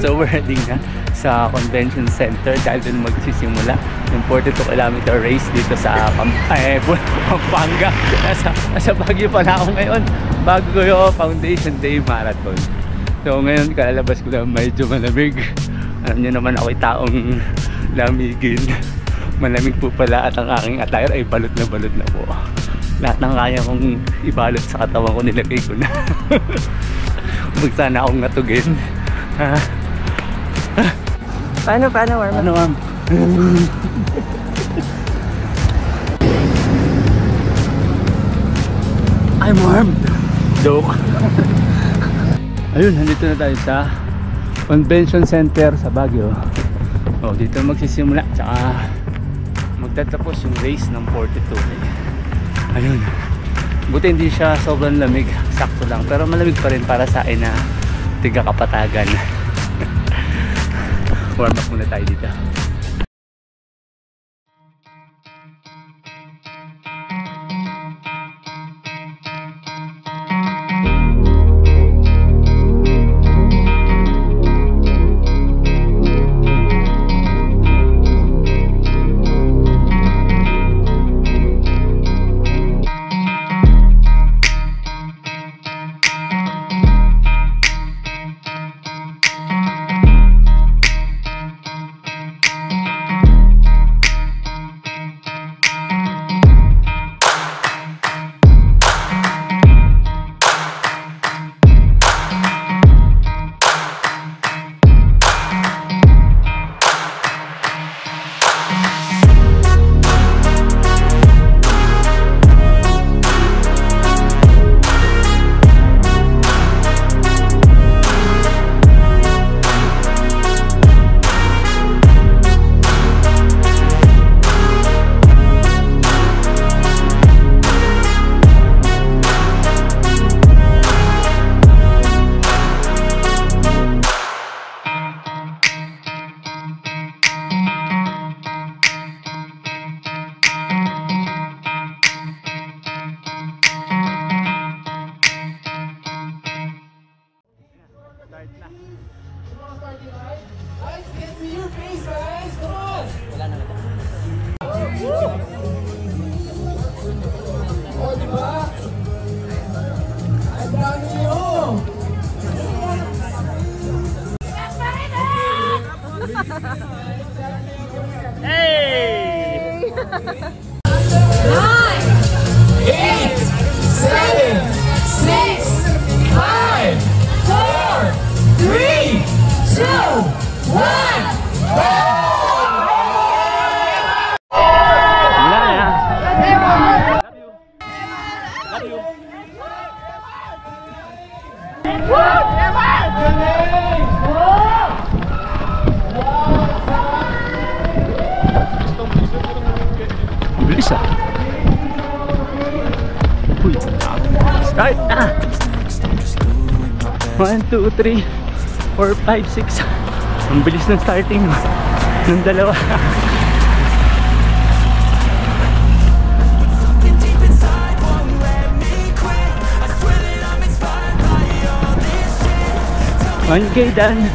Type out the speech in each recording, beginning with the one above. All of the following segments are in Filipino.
So we're heading na sa convention center dahil doon magsisimula yung 42 kilometer race dito sa Pampanga. Nasa Baguio pala ako ngayon. Baguio Foundation Day Marathon. So ngayon kalalabas ko na medyo malamig. Alam nyo naman ako'y taong lamigin. Malamig po pala at ang aking attire ay balot na po. Lahat ng kaya kong ibalot sa katawan ko nilagay ko na. Huwag sana akong natugin. Paano warm up? Ano ma'am? I'm warm. Joke. Ayun, nandito na tayo sa Convention Center sa Baguio. Oh, dito magsisimula tsaka magtatapos yung race ng 42. Ayun. Buti hindi siya sobrang lamig, sakto lang, pero malamig pa rin para sa akin na tiga Kapatagan. Warm up muna tayo dito. Guys, can't see your face, guys. Come on. Oh, diba? Ang dami nyo. Hey! 9, 8, 7, 6, 5, 4, 3, 2, 1. Bilis ah. Uy. Start na. 1, 2, 3, 4, 5, 6. Ang bilis ng starting ng dalawa. One K done,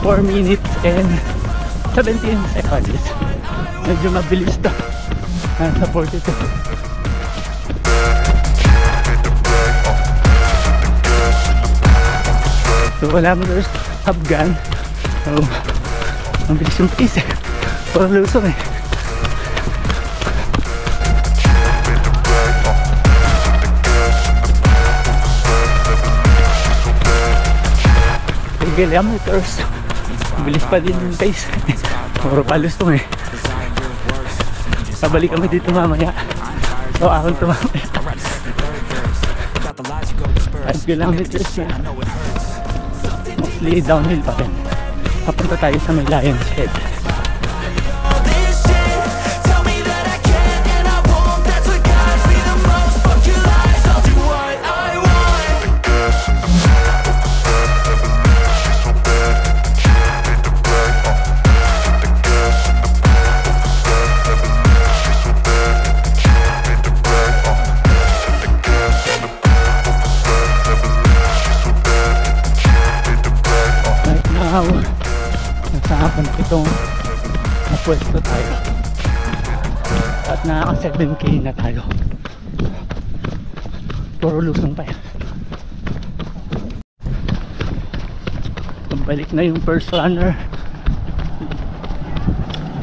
4 minutes and 17 seconds. Medyo mabilis to. Sa 42. So wala mo first Top Gun. So mabilis yung pace eh. Parang lusong eh. Kilometers. Bilis pa din yung pace. Puro palos to eh. Pabalik kami dito mamaya. So akong tumamaya. 5 kilometers na. Mostly downhill pa rin. Papunta tayo sa may Lion's Head. Wow. Naka 7K na tayo. Puro lusong pa yan. Balik na yung first runner.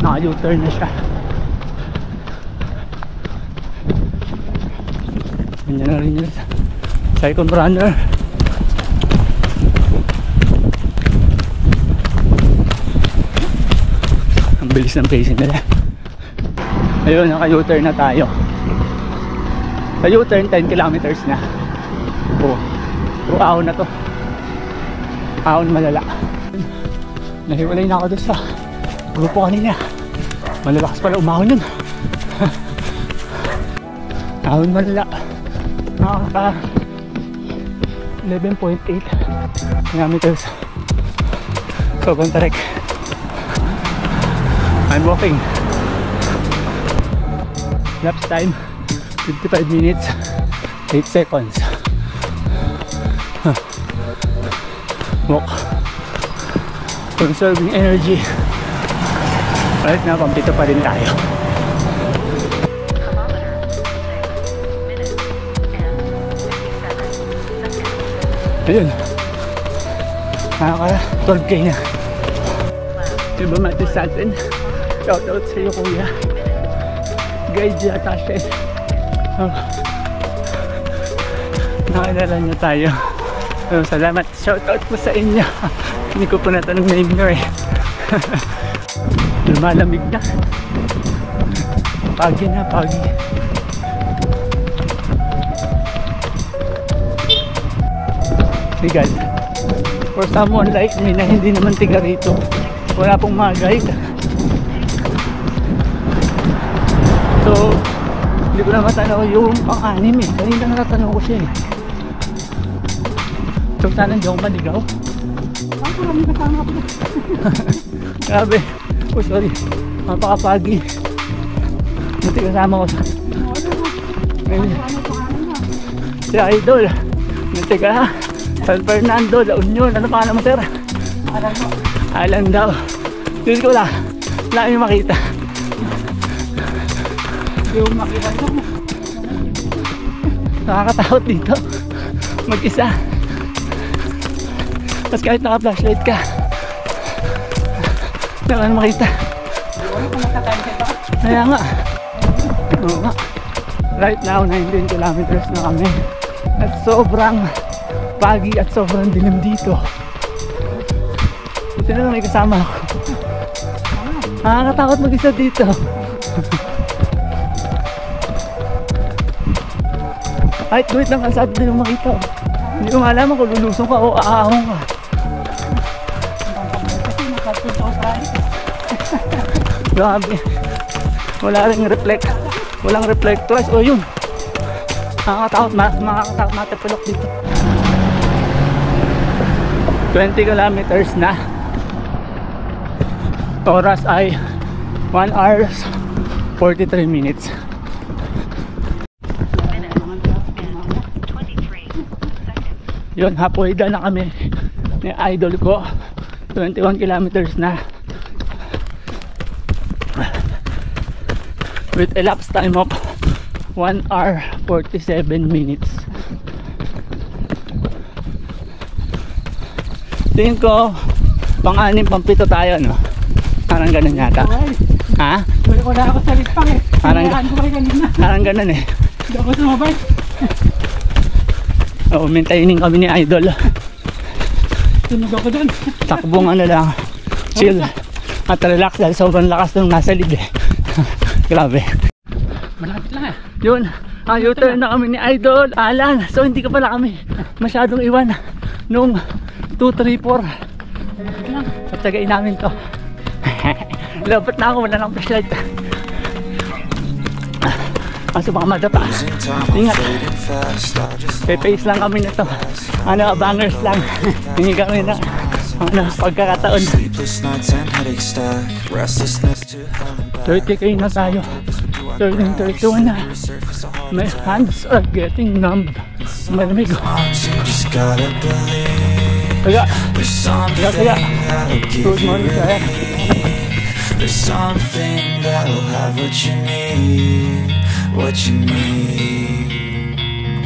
Naka-U-turn na siya. Ganyan na rin yun. Second runner. Ang bilis ng pacing nila. Ayun, naka-U-turn na tayo. Sa U-turn 10 kilometers na. Ahon na to. Ahon malala. Nahiwalay na ako doon sa grupo kanina. Malalakas pala umahon yun. Ahon malala. Nakaka 11.8 kilometers. Sobrang tarik. I'm walking. Laps time 55 minutes 8 seconds. Walk. Conserving energy. Right now, pampito pa rin tayo. Ayun. Nakaka 12K na. Diba matis sa atin? Shoutout sa iyo kuya. Guide yata siya. Nakilala niyo tayo. Salamat. Shoutout po sa inyo. Hindi ko po natanong name nyo eh. Lumalamig na. Pagi na, pagi. Guys, for someone like me na hindi naman tiga rito, wala pong mga guide. So, hindi ko na matanaw yung pang-anim eh. Kanina natatanaw ko siya eh. So, sana hindi ako maligaw. Ay, maraming kasama ko. Grabe. Oh, sorry. Napakapagi. Buti kasama ko sa... Si Idol. Buti ka. San Fernando, La Union. Ano pa ka naman, sir? Alam mo. Alam daw. Dito ko lang. Wala kayong makita. Yung makita ko. Nakakatakot dito. Mag-isa. Tapos kahit naka-flashlight ka, hindi ka na makita. Kaya nga. Oo nga. Right now, 19 kilometers na kami. At sobrang pagi at sobrang dilim dito. Buti na lang may kasama ako. Nakakatakot mag-isa dito. Kahit duwit ng kalsada din yung makita. Hindi ko malaman kung lulusong ka o aahong ka. Grabe. Wala rin reflect. Walang reflectors. O yun. Nakakatakot matapilok dito. 20 kilometers na. Oras ay 1 hours 43 minutes. Yun, halfway na kami ni Idol ko. 21 kilometers na. With elapsed time of 1 hour 47 minutes. Tingin ko pang-anim, pang-pito tayo, no? Parang ganun yata. Ha? Wala ko na ako sa lipang eh. Parang ganun eh. Hindi ako sumabay. Oo, maintainin kami ni Idol. Tunog ako dun. Takbong ano lang, chill at relax dahil sobrang lakas nung nasa lead eh. Grabe. Malapit lang eh. Yun, U-turn na kami ni Idol Alan. So hindi ka pala kami masyadong iwan nung 2, 3, 4. Patsagain namin to. Lapat na ako, wala nang flashlight. Kaso baka madapa. Ingat. Pe-pace lang kami na to. Ano, bangers lang. Hindi kami na pagkakataon. 30K na tayo. 31 na. My hands are getting numb. Malamig. Kaya. Good morning, sir. There's something that'll have what you need, what you need.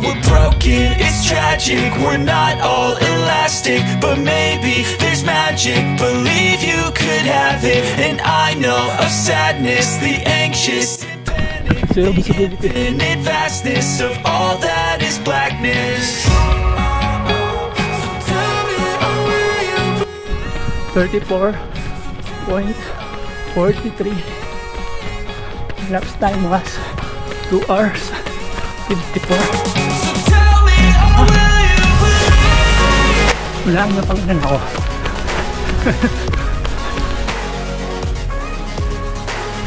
We're broken, it's tragic, we're not all elastic, but maybe there's magic, believe you could have it. And I know of sadness, the anxious and panic, the infinite vastness of all that is blackness. 34.43. Laps time was 2 hours 54. Wala ang napanginan ako.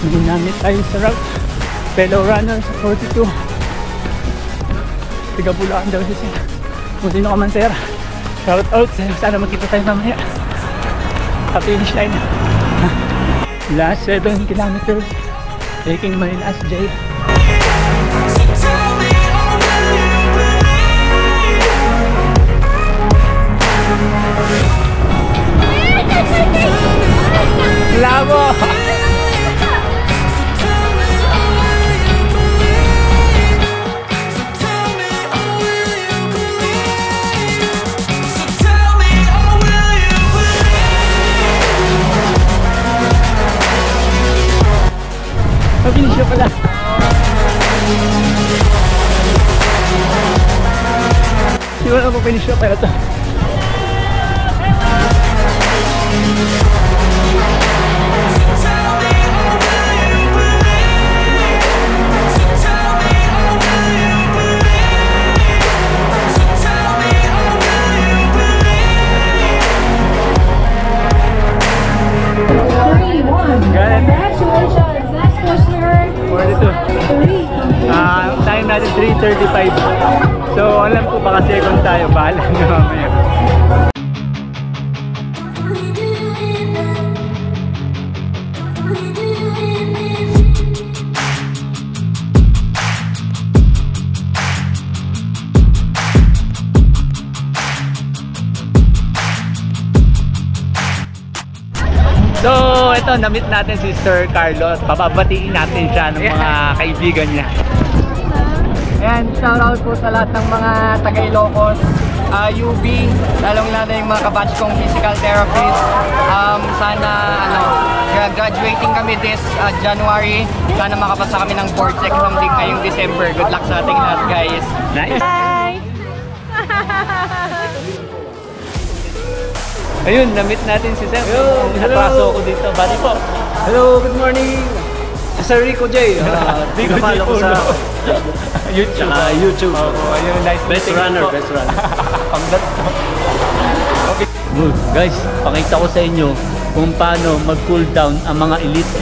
Ginamit tayo sa route. Fellow runner sa 42. Tiga Bulacan daw siya. Kung sino ka man, sir, shout out. Sana magkita tayo mamaya sa finish line. Last 7 kilometers, taking my last day. Labo! Mabilis siya pala. Hindi mo na po finish siya pala ito. Congratulations! Last listener. 42. Time natin 3:35. So alam ko baka second tayo. Bahala na mamaya. So, ito, na-meet natin si Sir Carlos. Papabatiin natin siya ng mga kaibigan niya. Ayan, shoutout po sa lahat ng mga taga-Ilocos, UB, lalong-lalo yung mga kabatch kong physical therapist. Sana, graduating kami this January. Sana makapasa kami ng board exam din ngayong December. Good luck sa ating lahat, guys. Nice! Bye! Ayun, na-meet natin si Sir. Natraso ako dito. Bali po. Hello, good morning! Sir Rico J. Nakapalo ko sa YouTube. YouTube. Ayun, nice Best runner, best runner. Okay. Guys, pakita ko sa inyo kung paano mag-cool down ang mga elite.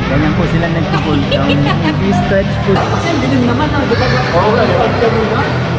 Ganyan po sila nag-cool down. I-stretch po. Bilim naman ang di ba? Oo, nalipad ka muna.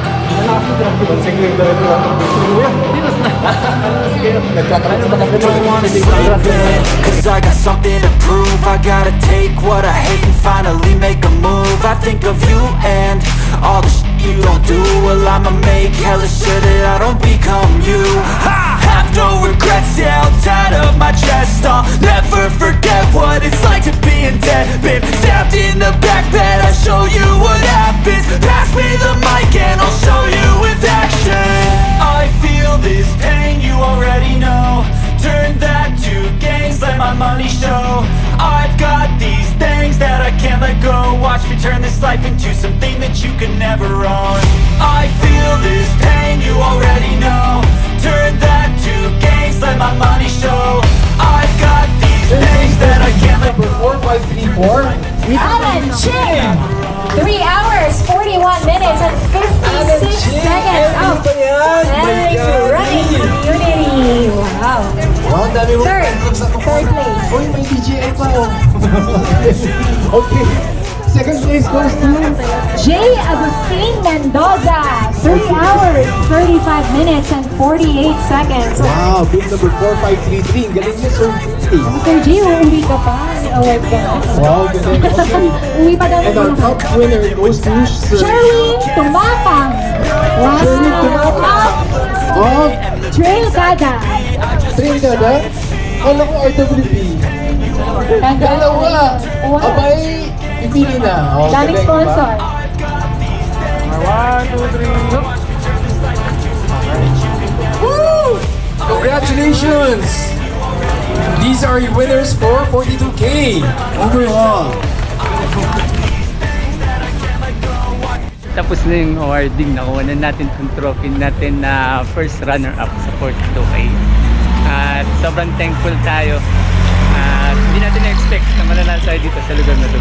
Cause I got something to prove, I gotta take what I hate and finally make a move. I think of you and all the shit you don't do. Well, I'ma make hella sure that I don't become you. I have no regrets, yeah, I'll tie up my chest. I'll never forget what it's like to be in debt. Been stabbed in the back bed, I'll show you what happens. Pass me the mic and I'll show you with action. I feel this pain, you already know. Turn that to gains, let my money show. I've got these things that I can't let go. Watch me turn this life into something that you can never own. I feel this pain, you already know. Turn that to gains, let my money show. I've got these things that I can't let go. 4534. Alan Chin! 3 hours, 41 minutes, and 56 seconds. Oh, nice running community. Wow. Wow, dami mo. Third place. Uy, may DJI pa oh. Okay. second place goes to J. Agustin Mendoza, 3 hours, 35 minutes, and 48 seconds. wow, big number 4533. Galing niya, Sir G. Sir G, uuwi ka pa. Award ka na. Wow, galing. Okay. Uwi pa daw. And our top winner goes to Sir Sherwin Tumapang. Wow. Sherwin Tumapang. Of Trail Kada. Trinidad. Kala ko RWP. Dalawa. Wow. Abay, ipili na. Oh, Daming galing, sponsor. diba? 1, 2, 3. Woo! Congratulations! These are your winners for 42K overall. Tapos na yung awarding, nakuha na natin yung trophy natin na first runner-up sa 42K. At sobrang thankful tayo. At hindi natin na-expect na mananalo tayo dito sa lugar na to.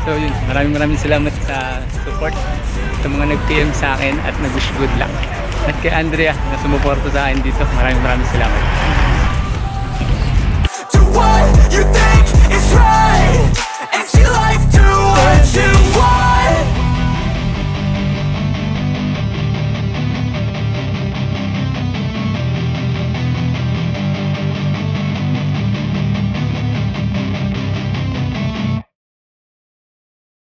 So yun, maraming salamat sa support, sa mga nag-PM sa akin at nag-wish good luck. At kay Andrea na sumuporto sa akin dito, maraming salamat. Do what you think